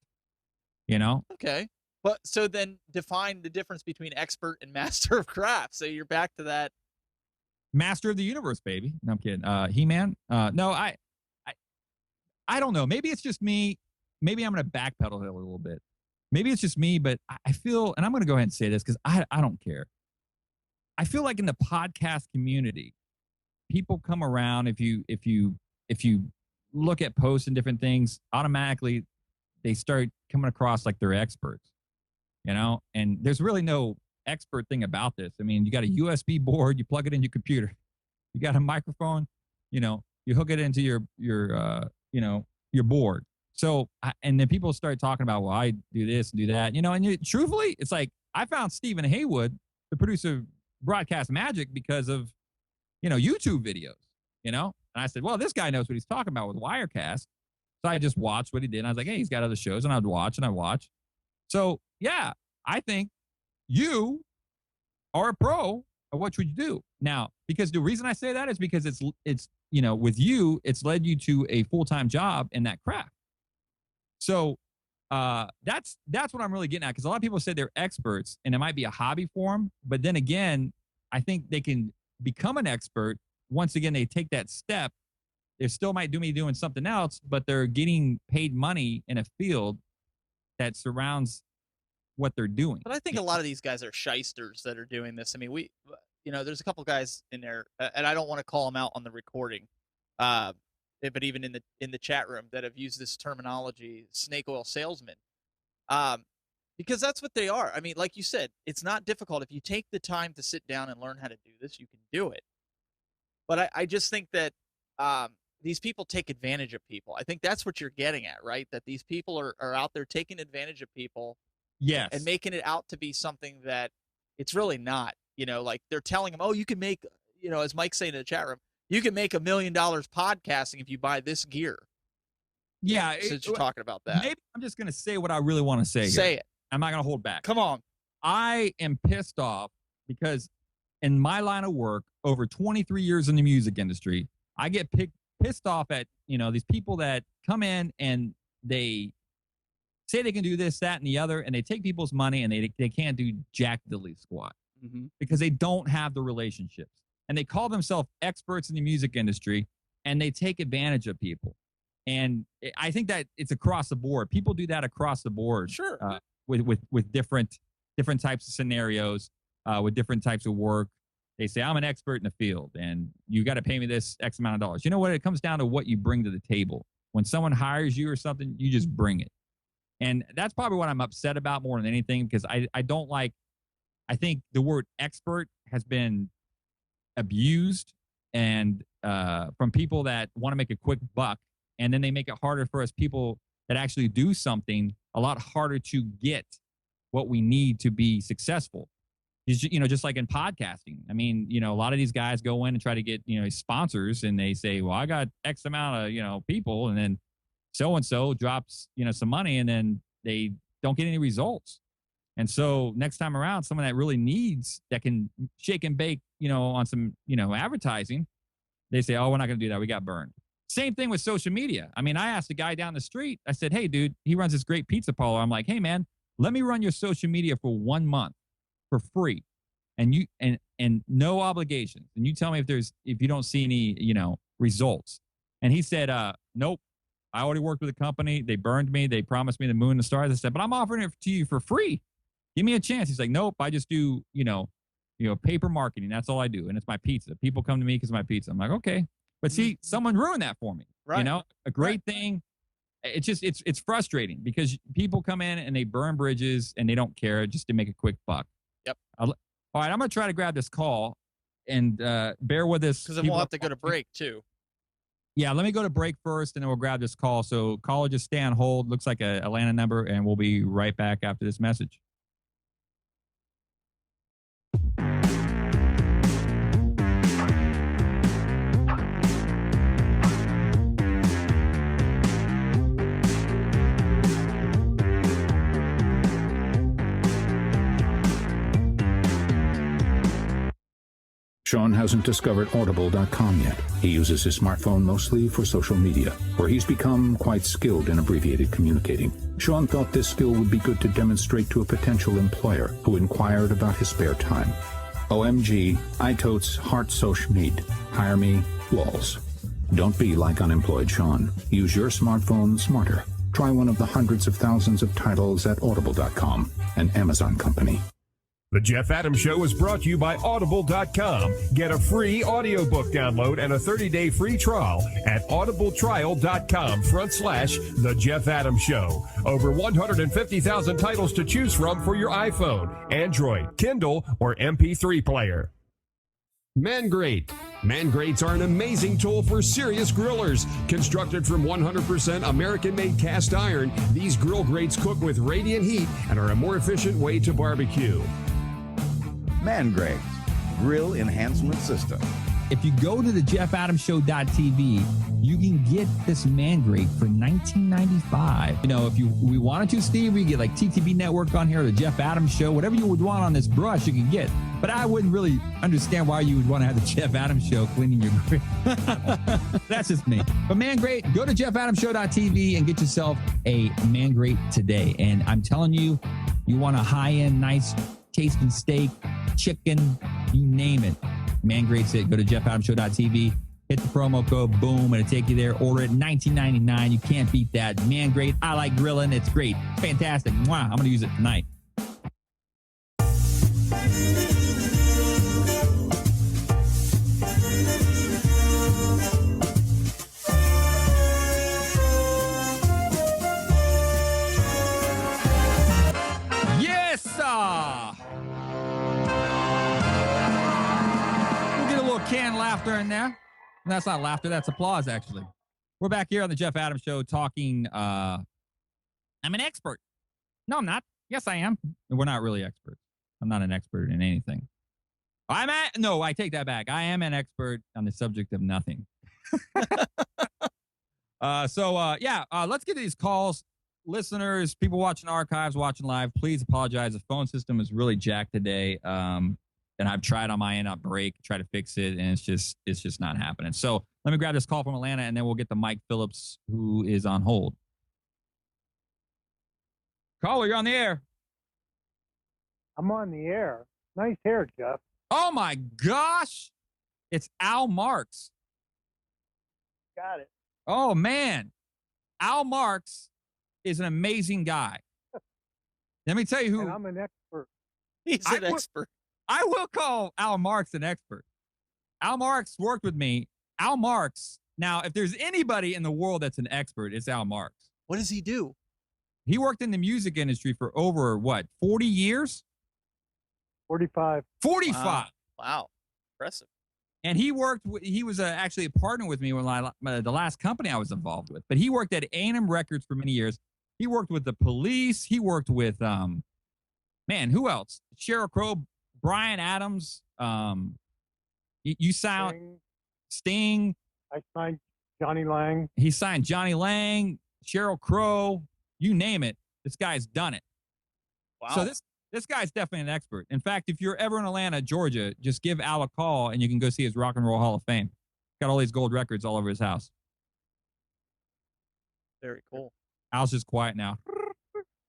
Okay. But so then define the difference between expert and master of craft. So you're back to that. Master of the universe, baby. No, I'm kidding. He-Man. No, I don't know. Maybe it's just me. Maybe I'm going to backpedal it a little bit. Maybe it's just me, but I feel, and I'm going to go ahead and say this because I don't care. I feel like in the podcast community, people come around. If you look at posts and different things, automatically they start coming across like they're experts, and there's really no expert thing about this. I mean, you got a USB board, you plug it in your computer, you got a microphone, you hook it into your board. So, and then people start talking about, well, I do this and do that, and truthfully, it's like, I found Stephen Heywood, the producer of Broadcast Magic, because of, YouTube videos, and I said, well, this guy knows what he's talking about with Wirecast. So I just watched what he did. And I was like, hey, he's got other shows, and I'd watch. So yeah, I think you are a pro of what would you do now, because the reason I say that is because it's with you, it's led you to a full-time job in that craft. So that's what I'm really getting at, because a lot of people say they're experts and it might be a hobby for them, but then again, I think they can become an expert once again they take that step. They still might be doing something else, but they're getting paid money in a field that surrounds what they're doing. But I think a lot of these guys are shysters that are doing this. I mean, there's a couple guys in there, and I don't want to call them out on the recording, but even in the chat room that have used this terminology, snake oil salesman, because that's what they are. I mean, like you said, it's not difficult. If you take the time to sit down and learn how to do this, you can do it. But I just think that these people take advantage of people. I think that's what you're getting at, right? That these people are out there taking advantage of people. Yes. And making it out to be something that it's really not. Like they're telling them, oh, you can make, as Mike's saying in the chat room, you can make $1 million podcasting if you buy this gear. Yeah. Since you're talking about that. Maybe I'm just going to say what I really want to say. Say here. it. I'm not going to hold back. Come on. I am pissed off because in my line of work, over 23 years in the music industry, I get pissed off at, these people that come in and they say they can do this, that, and the other, and they take people's money and they can't do jack diddly squat because they don't have the relationships. And they call themselves experts in the music industry, and they take advantage of people. And I think that it's across the board. People do that across the board. Sure. With different types of scenarios, with different types of work. They say, I'm an expert in the field and you got to pay me this X amount of dollars. You know what? It comes down to what you bring to the table. When someone hires you or something, you just bring it. And that's probably what I'm upset about more than anything, because I don't like, I think the word expert has been abused and from people that want to make a quick buck. And then they make it harder for us people that actually do something, a lot harder to get what we need to be successful. You know, just like in podcasting. I mean, you know, a lot of these guys go in and try to get, you know, sponsors, and they say, well, I got X amount of, you know, people, and then so-and-so drops, you know, some money, and then they don't get any results. And so next time around, someone that really needs, that can shake and bake, you know, on some, you know, advertising, they say, oh, we're not going to do that. We got burned. Same thing with social media. I mean, I asked a guy down the street, I said, hey, dude, he runs this great pizza parlor. I'm like, hey, man, let me run your social media for 1 month for free, and you and no obligations, and you tell me if you don't see any, you know, results. And he said, nope, I already worked with a company, they burned me, they promised me the moon and the stars. I said, but I'm offering it to you for free, give me a chance. He's like, nope, I just do, you know, paper marketing, that's all I do, and it's my pizza. People come to me because of my pizza. I'm like, okay, but see, someone ruined that for me. Right. You know, a great thing. It's just, it's frustrating because people come in and they burn bridges and they don't care, just to make a quick buck. Yep. All right, I'm going to try to grab this call, and bear with us. Because then we'll have to go to break, too. Yeah, let me go to break first, and then we'll grab this call. So caller, just stay on hold. Looks like a Atlanta number, and we'll be right back after this message. Sean hasn't discovered Audible.com yet. He uses his smartphone mostly for social media, where he's become quite skilled in abbreviated communicating. Sean thought this skill would be good to demonstrate to a potential employer who inquired about his spare time. OMG, I totes heart soch meet. Hire me, lols. Don't be like unemployed Sean. Use your smartphone smarter. Try one of the hundreds of thousands of titles at Audible.com, an Amazon company. The Jeff Adams Show is brought to you by Audible.com. Get a free audiobook download and a 30-day free trial at audibletrial.com/The Jeff Adams Show. Over 150,000 titles to choose from for your iPhone, Android, Kindle, or MP3 player. ManGrate. ManGrates are an amazing tool for serious grillers. Constructed from 100% American-made cast iron, these grill grates cook with radiant heat and are a more efficient way to barbecue. ManGrates, grill enhancement system. If you go to the JeffAdamsShow.tv, you can get this ManGrate for $19.95. You know, if we wanted to, Steve, we get like TTB Network on here, or the Jeff Adams Show, whatever you would want on this brush, you can get. But I wouldn't really understand why you would want to have the Jeff Adams Show cleaning your grill. That's just me. But ManGrate, go to JeffAdamsShow.tv and get yourself a ManGrate today. And I'm telling you, you want a high-end, nice tasting steak, chicken, you name it. ManGrate's it. Go to JeffAdamsShow.tv, hit the promo code, boom, it'll take you there. Order it, $19.99. You can't beat that. ManGrate, I like grilling. It's great. Fantastic. Mwah. I'm going to use it tonight. Yes, sir. Canned laughter in there. That's not laughter, that's applause, actually. We're back here on the Jeff Adams Show talking. I'm an expert. No, I'm not. Yes, I am. We're not really experts. I'm not an expert in anything. No, I take that back. I am an expert on the subject of nothing. Let's get to these calls. Listeners, people watching archives, watching live, please apologize. The phone system is really jacked today. And I've tried on my end, I'll try to fix it, and it's just not happening. So let me grab this call from Atlanta, and then we'll get to Mike Phillips, who is on hold. Caller, you're on the air. I'm on the air. Nice hair, Jeff. Oh, my gosh. It's Al Marks. Got it. Oh, man. Al Marks is an amazing guy. Let me tell you who. And I'm an expert. He's an expert. I will call Al Marks an expert. Al Marks worked with me. Al Marks. Now, if there's anybody in the world that's an expert, it's Al Marks. What does he do? He worked in the music industry for over, 40 years? 45. 45. Wow. Impressive. And he was actually a partner with me when the last company I was involved with. But he worked at A&M Records for many years. He worked with the Police. He worked with, who else? Sheryl Crow, Bryan Adams. You sound Sting. I signed Johnny Lang. He signed Johnny Lang, Sheryl Crow, you name it. This guy's done it. Wow. So this guy's definitely an expert. In fact, if you're ever in Atlanta, Georgia, just give Al a call and you can go see his Rock and Roll Hall of Fame. Got all these gold records all over his house. Very cool. Al's just quiet now.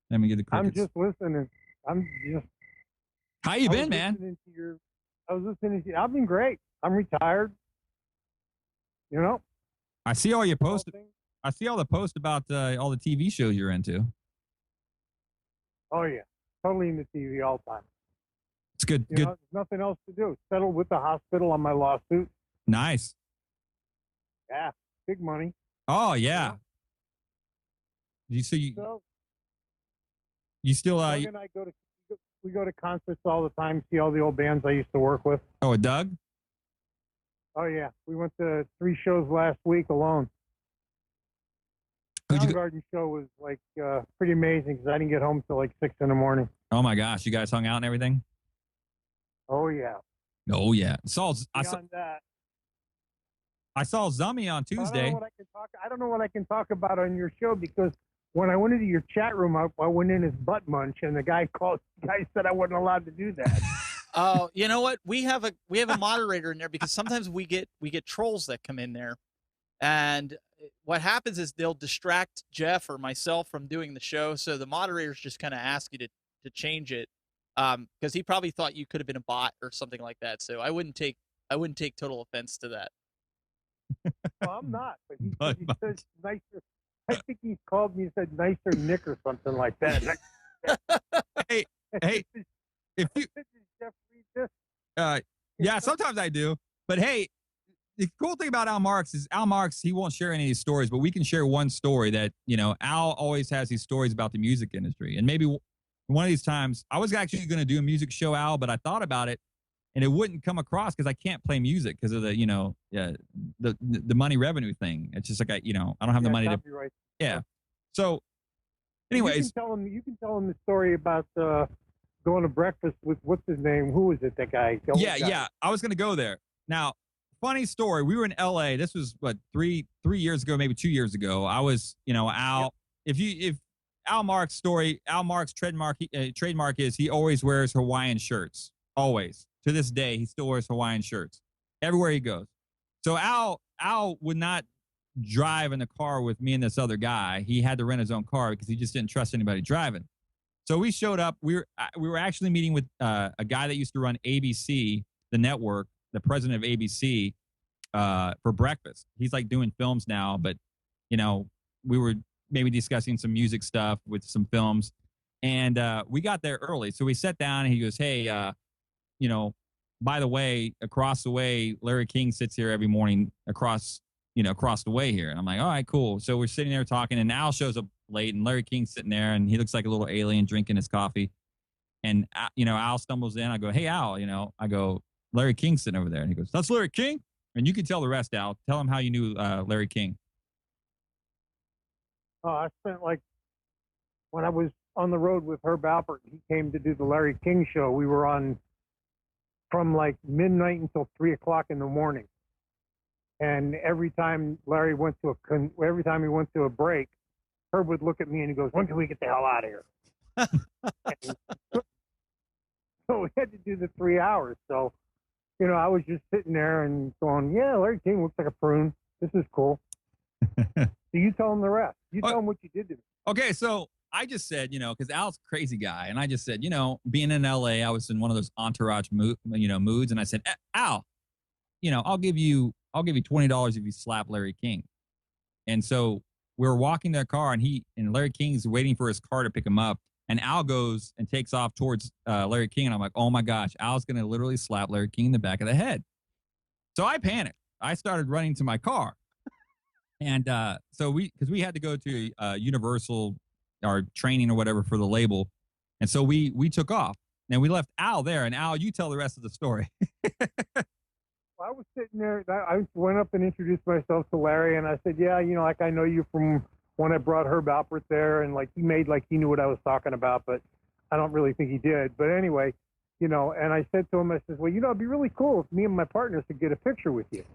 Let me get the crickets. I'm just listening. How you been, man? I was listening to you. I've been great. I'm retired. You know? I see all your posts. I see all the posts about all the TV shows you're into. Oh, yeah. Totally into TV all the time. It's good. You know, there's nothing else to do. Settled with the hospital on my lawsuit. Nice. Yeah. Big money. Oh, yeah. You still Doug and I we go to concerts all the time, see all the old bands I used to work with. Oh, Doug? Oh, yeah. We went to 3 shows last week alone. Soundgarden show was like pretty amazing because I didn't get home till like 6 in the morning. Oh my gosh, you guys hung out and everything? Oh yeah. Oh yeah. I saw Zummy on Tuesday. I don't know what I can talk about on your show because when I went into your chat room, I went in as butt munch, and the guy said I wasn't allowed to do that. Oh, you know what? We have a moderator in there because sometimes we get trolls that come in there, and what happens is they'll distract Jeff or myself from doing the show. So the moderators just kind of ask you to change it because he probably thought you could have been a bot or something like that. So I wouldn't take total offense to that. Well, I'm not, but he said nicer. I think he called me and said nicer Nick or something like that. hey, if you Jeff read this? Yeah, sometimes I do. But hey, the cool thing about Al Marks is Al Marks, he won't share any of these stories, but we can share one story that, Al always has these stories about the music industry. And maybe one of these times, I was actually going to do a music show, Al, but I thought about it and it wouldn't come across because I can't play music because of the, the money revenue thing. It's just like, I don't have the money to. Yeah. So anyways. You can tell him the story about going to breakfast with, what's his name? Who was it, that guy? Yeah. I was going to go there. Now, funny story. We were in LA. This was what, three years ago, maybe 2 years ago. I was, Al. Yep. If Al Mark's trademark is he always wears Hawaiian shirts. Always. To this day, he still wears Hawaiian shirts everywhere he goes. So Al would not drive in the car with me and this other guy. He had to rent his own car because he just didn't trust anybody driving. So we showed up. We were actually meeting with a guy that used to run ABC, the network, the president of ABC, for breakfast. He's like doing films now, but we were maybe discussing some music stuff with some films, and we got there early. So we sat down, and he goes, "Hey, by the way, across the way, Larry King sits here every morning across the way here." And I'm like, "All right, cool." So we're sitting there talking, and Al shows up late, and Larry King's sitting there, and he looks like a little alien drinking his coffee. And Al stumbles in. I go, "Hey, Al," I go, "Larry King's sitting over there." And he goes, "That's Larry King?" And you can tell the rest, Al. Tell him how you knew Larry King. Oh, I spent when I was on the road with Herb Alpert, he came to do the Larry King show. We were on from midnight until 3 o'clock in the morning. And every time he went to a break, Herb would look at me and he goes, "When can we get the hell out of here?" So we had to do the 3 hours. So, I was just sitting there and going, "Yeah, Larry King looks like a prune. This is cool." So you tell him the rest. You tell him what you did to me. Okay, so I just said, because Al's a crazy guy, and I just said, being in LA, I was in one of those entourage moods, and I said, "Al, I'll give you $20 if you slap Larry King." And so we were walking their car, and Larry King's waiting for his car to pick him up, And Al goes and takes off towards Larry King. And I'm like, oh my gosh, Al's going to literally slap Larry King in the back of the head. So I panicked. I started running to my car. And because we had to go to Universal or training or whatever for the label. And so we took off. And we left Al there. And Al, you tell the rest of the story. I was sitting there. I went up and introduced myself to Larry, and I said, "Yeah, like I know you from when I brought Herb Alpert there, and like he made like he knew what I was talking about, but I don't really think he did. But anyway, and I said to him, I said, well, it'd be really cool if me and my partners could get a picture with you."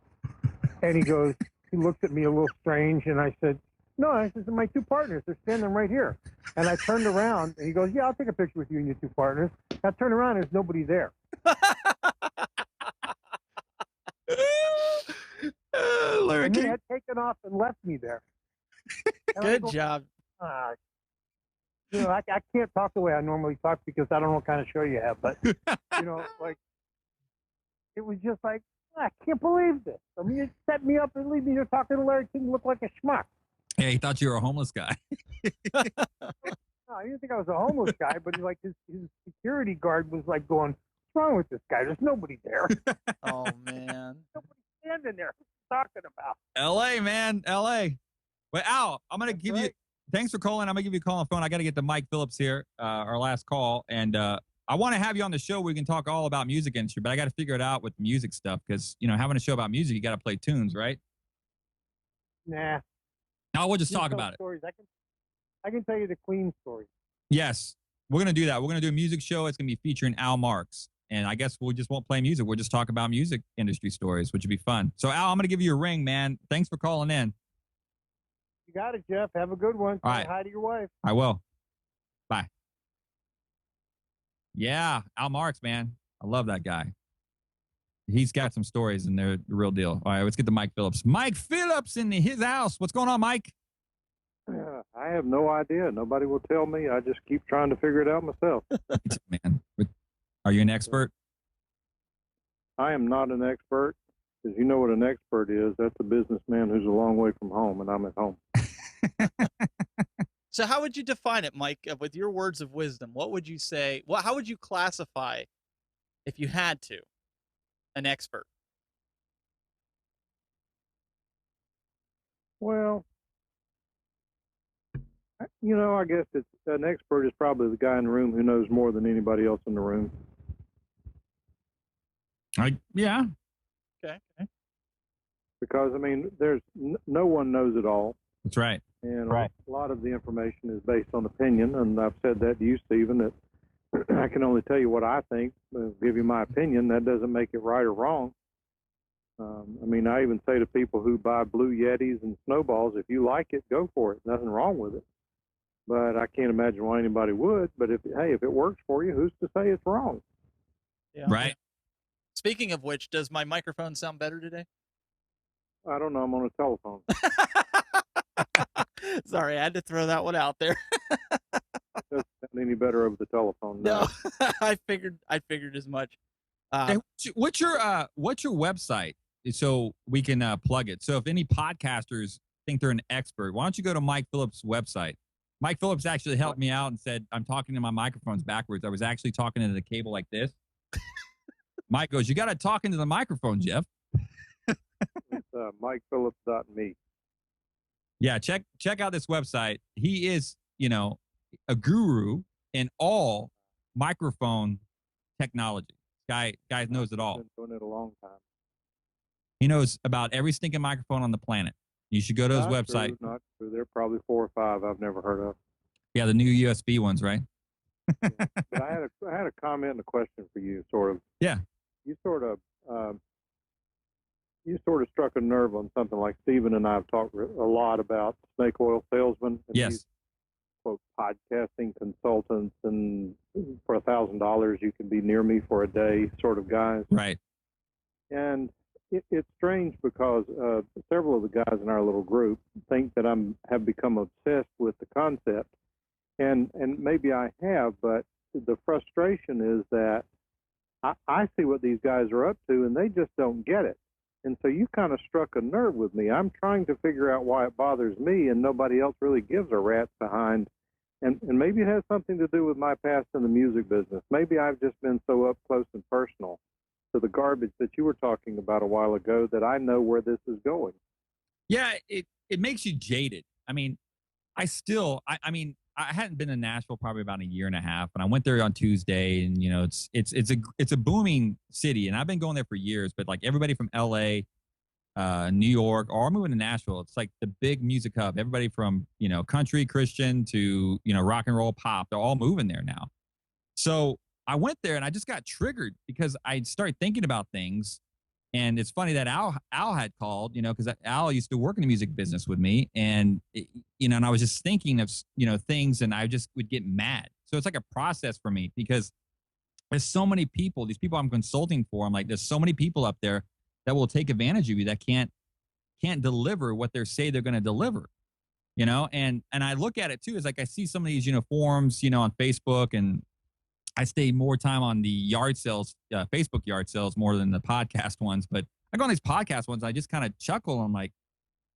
And he looked at me a little strange, and I said, "No," I said, "my two partners, they're standing right here." And I turned around, and he goes, "Yeah, I'll take a picture with you and your two partners." I turned around, there's nobody there. Larry and King they had taken off and left me there. Good job. I can't talk the way I normally talk because I don't know what kind of show you have, but like it was just like, I can't believe this. I mean, you set me up and leave me here talking to Larry King, look like a schmuck. Yeah, he thought you were a homeless guy. No, I didn't think I was a homeless guy, but his security guard was like going, "What's wrong with this guy? There's nobody there." Oh man, nobody standing there. What's he talking about? L.A., man, L.A. Well, Al, I'm gonna give you. Thanks for calling. I'm gonna give you a call on the phone. I got to get to Mike Phillips here, our last call, and I want to have you on the show where we can talk all about music industry, but I got to figure it out with music stuff because having a show about music, you got to play tunes, right? Nah. No, we'll just talk about it. Stories. I can tell you the clean story. Yes, we're gonna do that. We're gonna do a music show. It's gonna be featuring Al Marks, and I guess we just won't play music. We'll just talk about music industry stories, which would be fun. So, Al, I'm gonna give you a ring, man. Thanks for calling in. You got it, Jeff. Have a good one. All Say right. hi to your wife. I will. Bye. Yeah, Al Marks, man. I love that guy. He's got some stories, and they're the real deal. All right, let's get to Mike Phillips. Mike Phillips in his house. What's going on, Mike? I have no idea. Nobody will tell me. I just keep trying to figure it out myself. Man, are you an expert? I am not an expert, because you know what an expert is. That's a businessman who's a long way from home, and I'm at home. So how would you define it, Mike, with your words of wisdom? What would you say? How would you classify, if you had to, an expert? Well, I guess an expert is probably the guy in the room who knows more than anybody else in the room. Yeah. Okay. Because, I mean, there's no one knows it all. That's right. And a lot of the information is based on opinion, and I've said that to you, Stephen, that I can only tell you what I think, give you my opinion. That doesn't make it right or wrong. I mean, I even say to people who buy Blue Yetis and Snowballs, if you like it, go for it. Nothing wrong with it. But I can't imagine why anybody would. But if it works for you, who's to say it's wrong? Yeah. Right. Speaking of which, does my microphone sound better today? I don't know. I'm on a telephone. Sorry, I had to throw that one out there. It doesn't sound any better over the telephone. No, I figured as much. Hey, what's your website so we can plug it? So if any podcasters think they're an expert, why don't you go to Mike Phillips' website? Mike Phillips actually helped me out and said, I'm talking to my microphones backwards. I was actually talking into the cable like this. Mike goes, you got to talk into the microphone, Jeff. It's MikePhillips.me. Yeah, check out this website. He is, a guru in all microphone technology. Guy knows it all. Been doing it a long time. He knows about every stinking microphone on the planet. You should go to his website. Not true. There are probably 4 or 5 I've never heard of. Yeah, the new USB ones, right? Yeah. But I had a comment and a question for you, sort of. Yeah. You sort of struck a nerve on something like Stephen and I have talked a lot about snake oil salesmen. And yes. These, quote, podcasting consultants, and for $1,000 you can be near me for a day sort of guys. Right. And it's strange because several of the guys in our little group think that have become obsessed with the concept. And maybe I have, but the frustration is that I see what these guys are up to, and they just don't get it. And so you kind of struck a nerve with me. I'm trying to figure out why it bothers me, and nobody else really gives a rat's behind and maybe it has something to do with my past in the music business. Maybe I've just been so up close and personal to the garbage that you were talking about a while ago that I know where this is going. Yeah, it makes you jaded. I mean, I mean, I hadn't been in Nashville probably about a year and a half, and I went there on Tuesday, and it's a booming city, and I've been going there for years. But like everybody from L.A., New York, or moving to Nashville, it's like the big music hub. Everybody from country, Christian to rock and roll, pop, they're all moving there now. So I went there, and I just got triggered because I started thinking about things. And it's funny that Al had called, because Al used to work in the music business with me, and and I was just thinking of things, and I just would get mad. So it's like a process for me because there's so many people. These people I'm consulting for, I'm like, there's so many people up there that will take advantage of you that can't deliver what they say they're going to deliver, And I look at it too. It's like I see some of these forums, on Facebook, and I stay more time on the yard sales, Facebook yard sales more than the podcast ones. But I go on these podcast ones, I just kind of chuckle. I'm like,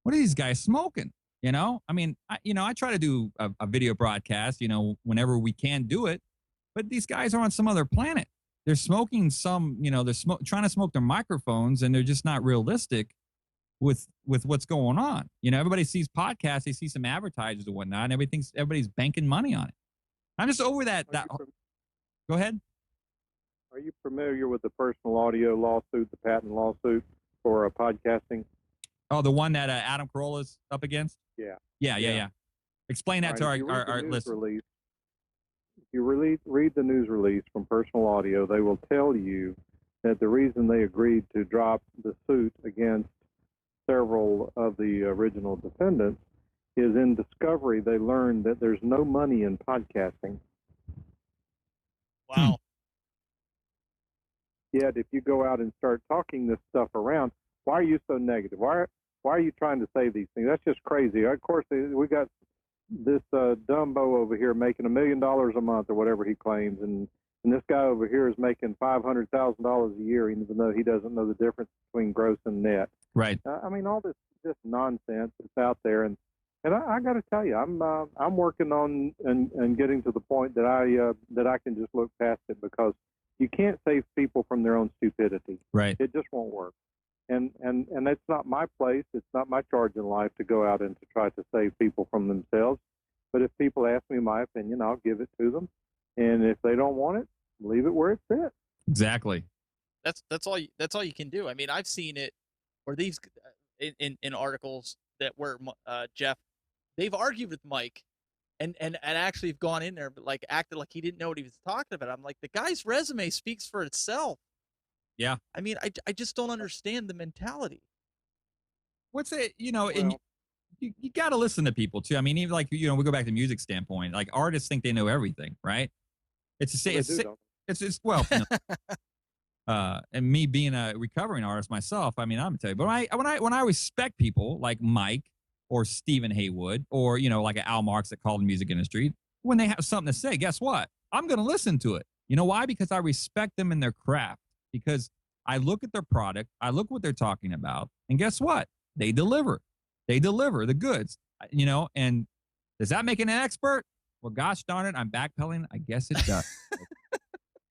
what are these guys smoking? I mean, I try to do a video broadcast, whenever we can do it. But these guys are on some other planet. They're smoking they're trying to smoke their microphones, and they're just not realistic with what's going on. Everybody sees podcasts, they see some advertisers and whatnot, and everybody's banking money on it. I'm just over that. Go ahead. Are you familiar with the personal audio lawsuit, the patent lawsuit for podcasting? Oh, the one that Adam Carolla's up against? Yeah. Explain that to our listeners. If you read the news release from Personal Audio, they will tell you that the reason they agreed to drop the suit against several of the original defendants is in discovery they learned that there's no money in podcasting. Wow. Yet, if you go out and start talking this stuff around, why are you so negative? Why are you trying to say these things? That's just crazy. Of course, we got this Dumbo over here making $1 million a month or whatever he claims, and this guy over here is making $500,000 a year, even though he doesn't know the difference between gross and net. Right. I mean, all this just nonsense that's out there, and I got to tell you, I'm working on and getting to the point that I can just look past it, because you can't save people from their own stupidity. Right. It just won't work. And that's not my place. It's not my charge in life to go out and to try to save people from themselves. But if people ask me my opinion, I'll give it to them. And if they don't want it, leave it where it's at. Exactly. That's all you can do. I mean, I've seen it where these in articles that where Jeff, they've argued with Mike and actually have gone in there, but like acted like he didn't know what he was talking about. I'm like, the guy's resume speaks for itself. Yeah. I mean, I just don't understand the mentality. What's it, and you got to listen to people too. I mean, even like, we go back to music standpoint, like artists think they know everything, right? It's to say, and me being a recovering artist myself, I mean, I'm gonna tell you, but when I respect people like Mike or Stephen Heywood or, like an Al Marks that called the music industry, when they have something to say, guess what? I'm going to listen to it. You know why? Because I respect them in their craft, because I look at their product, I look what they're talking about, and guess what? They deliver the goods, and does that make an expert? Well, gosh darn it, I'm backpedaling. I guess it does.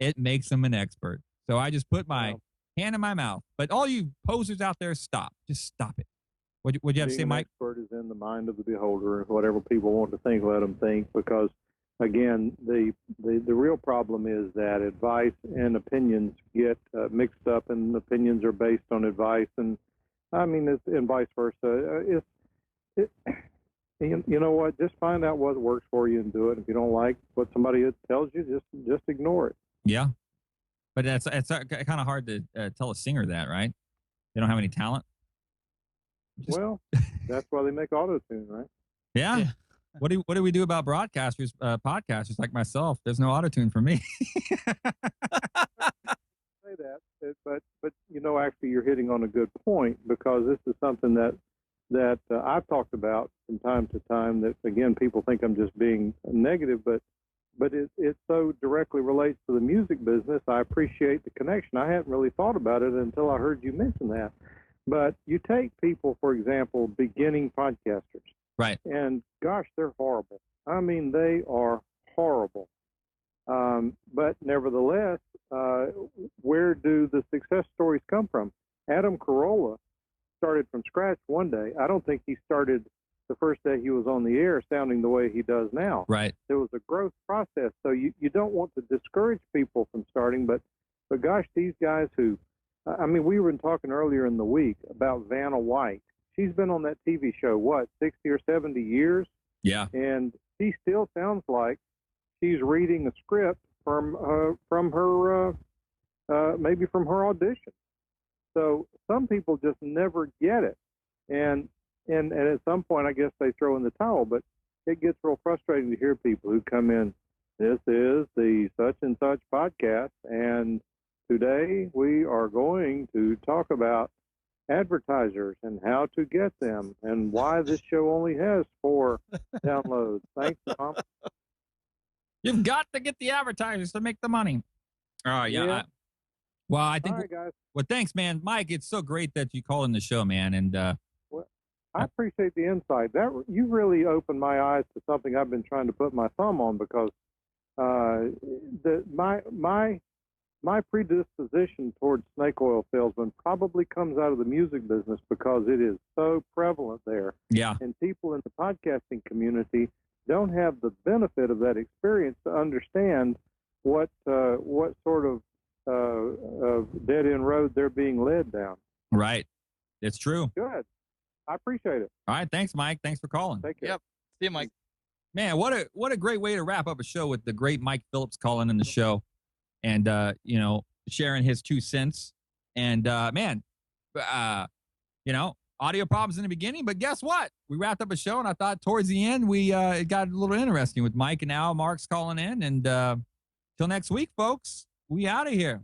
It makes them an expert. So I just put my hand in my mouth. But all you posers out there, stop. Just stop it. What'd you have to say, Mike? Being an expert is in the mind of the beholder. Whatever people want to think, let them think. Because, again, the real problem is that advice and opinions get mixed up, and opinions are based on advice. And, I mean, and vice versa. You know what? Just find out what works for you and do it. If you don't like what somebody tells you, just ignore it. Yeah. But it's kind of hard to tell a singer that, right? They don't have any talent. Well, that's why they make auto-tune, right? Yeah. What do we do about broadcasters, podcasters like myself? There's no auto-tune for me. Say that, but actually, you're hitting on a good point, because this is something that I've talked about from time to time. That, again, people think I'm just being negative, but it so directly relates to the music business. I appreciate the connection. I hadn't really thought about it until I heard you mention that. But you take people, for example, beginning podcasters, Right. And gosh, they're horrible. I mean, they are horrible. But nevertheless, where do the success stories come from? Adam Carolla started from scratch one day. I don't think he started the first day he was on the air sounding the way he does now. Right. There was a growth process. So you don't want to discourage people from starting, but gosh, these guys who, I mean, we were talking earlier in the week about Vanna White. She's been on that TV show, what, 60 or 70 years? Yeah. And she still sounds like she's reading a script from her maybe from her audition. So some people just never get it. And at some point, I guess they throw in the towel, but it gets real frustrating to hear people who come in, this is the such and such podcast, and today we are going to talk about advertisers and how to get them and why this show only has 4 downloads. Thanks, Tom. You've got to get the advertisers to make the money. All right, yeah. I think. All right, guys. Well, thanks, man, Mike. It's so great that you call in the show, man, and I appreciate the insight. That you really opened my eyes to something I've been trying to put my thumb on, because my predisposition towards snake oil salesmen probably comes out of the music business, because it is so prevalent there. Yeah. And people in the podcasting community don't have the benefit of that experience to understand what sort of dead end road they're being led down. Right. It's true. Good. I appreciate it. All right. Thanks, Mike. Thanks for calling. Take care. Yep. See you, Mike. Man, what a great way to wrap up a show with the great Mike Phillips calling in the show and, sharing his 2 cents. And, audio problems in the beginning, but guess what? We wrapped up a show, and I thought towards the end, it got a little interesting with Mike, and now Mark's calling in. And till next week, folks, we out of here.